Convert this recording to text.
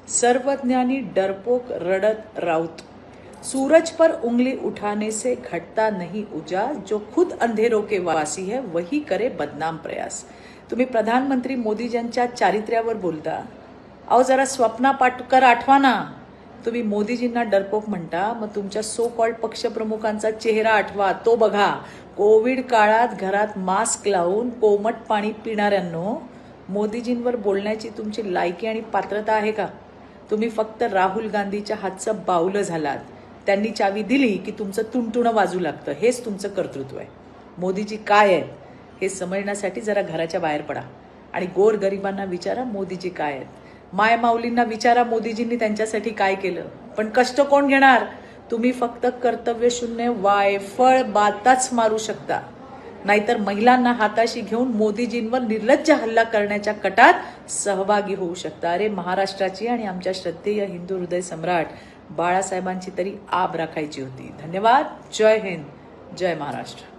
सर्वज्ञानी डरपोक रड़त राउत। सूरज पर उंगली उठाने से घटता नहीं उजास, जो खुद अंधेरों के वासी है वही करे बदनाम प्रयास। तुम्ही प्रधानमंत्री मोदीजींच्या चारित्र्यावर बोलता, अहो जरा स्वप्ना पाटकर आठवा ना। तुम्ही मोदीजींना डरपोक म्हणता, मग तुमच्या सो कॉल्ड पक्षप्रमुखांचा चेहरा आठवा, तो बघा। कोविड काळात घरात मास्क लावून कोमट पाणी पिणाऱ्यांनो, मोदीजींवर बोलण्याची तुमची लायकी आणि पात्रता आहे का? तुम्ही फक्त राहुल गांधीच्या हातचं बावलं झालात। त्यांनी चावी दिली की तुमचं तुणतुणं वाजू लागतं, हेच तुमचं कर्तृत्व आहे। मोदीजी काय आहेत हे समजण्यासाठी जरा घराच्या बाहेर पडा आणि गोर गरिबांना विचारा मोदीजी काय आहेत। माय माऊलींना विचारा मोदीजींनी त्यांच्यासाठी काय केलं। पण कष्ट कोण घेणार? तुम्ही फक्त कर्तव्यशून्य वायफळ बाताच मारू शकता, नाहीतर महिलांना हाताशी घेऊन मोदीजींवर निर्लज्ज हल्ला करण्याच्या कटात सहभागी होऊ शकता। अरे महाराष्ट्राची आणि आमच्या श्रद्धेय हिंदू हृदय सम्राट बाळासाहेबांची तरी आब राखायची होती। धन्यवाद। जय हिंद, जय महाराष्ट्र।